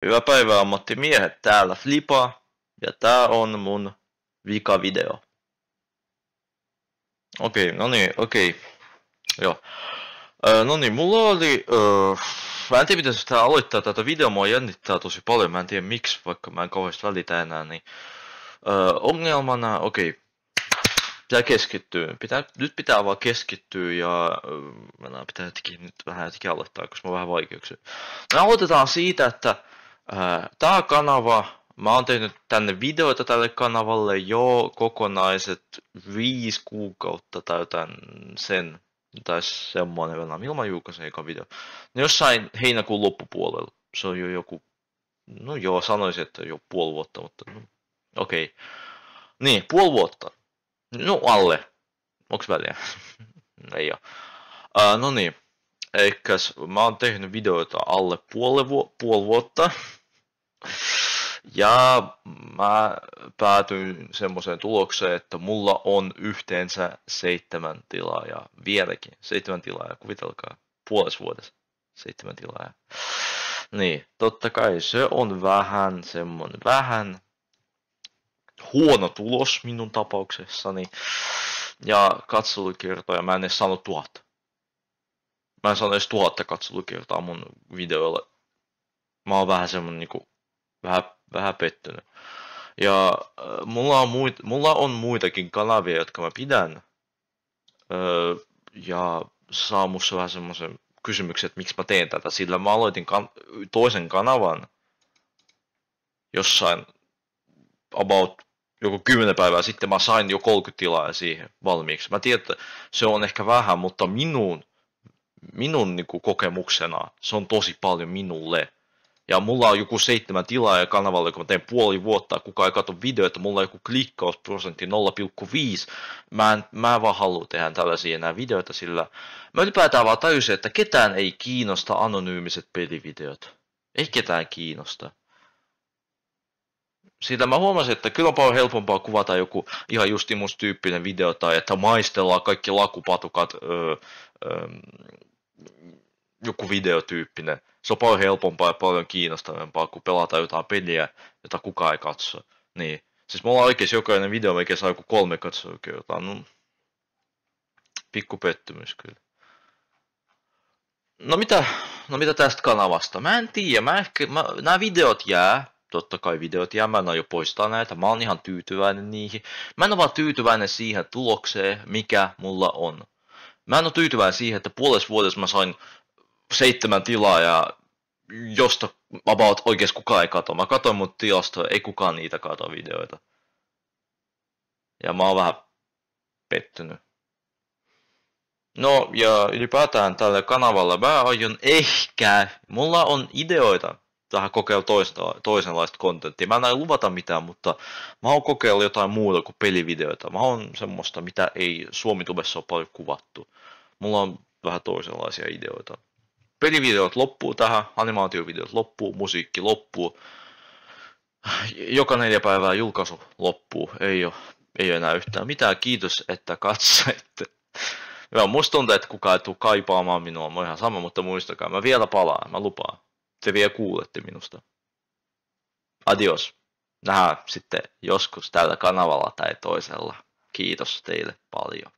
Hyvää päivää ammattimiehet, täällä Flipa ja tää on mun vikavideo. Okei. Joo. No niin, mulla oli... mä en tiedä miten sitä aloittaa tätä videoa, mua jännittää tosi paljon, mä en tiedä miksi, vaikka mä en kauheasti välitä enää, niin... ongelmana, pitää keskittyä. Nyt pitää vaan keskittyä ja... pitää nyt vähän aloittaa, koska mä oon vähän vaikeuksia. Me aloitetaan siitä, että... tää kanava, mä oon tehnyt tänne videoita tälle kanavalle jo kokonaiset 5 kuukautta täytän sen, tai semmoinen vielä, milloin mä julkaisin eka video. No jossain heinäkuun loppupuolella, se on jo joku, no joo, sanoisin, että jo puoli vuotta, mutta okei. Niin, puoli vuotta. No alle. Onks väliä? Ei oo. No niin, eikäs mä oon tehnyt videoita alle puoli vuotta. Ja mä päätyin semmoiseen tulokseen, että mulla on yhteensä 7 tilaajaa. Vieläkin 7 tilaajaa, kuvitelkaa. Puolessa vuodessa 7 tilaajaa. Niin, totta kai se on vähän huono tulos minun tapauksessani. Ja katselukertoja mä en edes sano 1000. Mä en sano edes 1000 katselukertaa mun videoille. Mä oon vähän semmonen niinku vähän pettynyt. Ja mulla on muitakin kanavia, jotka mä pidän. Ja saa musta vähän semmoisen kysymyksen, että miksi mä teen tätä. Sillä mä aloitin toisen kanavan jossain about joku 10 päivää sitten. Mä sain jo 30 tilaa siihen valmiiksi. Mä tiedän, että se on ehkä vähän, mutta minun niinku kokemuksena se on tosi paljon minulle. Ja mulla on joku 7 tilaa ja kanavalle, kun mä teen puoli vuotta, kukaan ei katso videoita, mulla on joku klikkausprosentti 0,5. Mä en vaan halua tehdä tällaisia enää videoita, sillä mä ylipäätään vaan tajusin, että ketään ei kiinnosta anonyymiset pelivideot. Ei ketään kiinnosta. Sillä mä huomasin, että kyllä on paljon helpompaa kuvata joku ihan just tyyppinen video, tai että maistellaan kaikki lakupatukat, joku videotyyppinen. Se on paljon helpompaa ja paljon kiinnostavampaa, kun pelataan jotain peliä, jota kukaan ei katso. Niin. Siis mulla on oikeesti jokainen video, mikä saa joku 3 katsojakertaa. No, pikku pettymys kyllä. No mitä tästä kanavasta? Mä en tiedä. Nämä videot jää. Totta kai videot jää. Mä en aio poistaa näitä. Mä oon ihan tyytyväinen niihin. Mä en oo vaan tyytyväinen siihen tulokseen, mikä mulla on. Mä en oo tyytyväinen siihen, että puolessa vuodessa mä sain 7 tilaa ja josta about oikeesti kukaan ei kato. Mä katoin mut tilastoja, ei kukaan niitä kato videoita. Ja mä oon vähän pettynyt. No ja ylipäätään tälle kanavalle mä aion mulla on ideoita tähän kokeilla toisenlaista kontenttia. Mä en aio luvata mitään, mutta mä oon kokeilla jotain muuta kuin pelivideoita. Mä oon semmoista, mitä ei Suomitubessa ole paljon kuvattu. Mulla on vähän toisenlaisia ideoita. Pelivideot loppuu tähän, animaatiovideot loppuu, musiikki loppuu. Joka 4 päivää julkaisu loppuu. Ei ole enää yhtään mitään. Kiitos, että katsoitte. Musta tuntuu, että kukaan ei tule kaipaamaan minua. Mä oon ihan sama, mutta muistakaa. Mä vielä palaan. Mä lupaan. Te vielä kuulette minusta. Adios. Nähdään sitten joskus tällä kanavalla tai toisella. Kiitos teille paljon.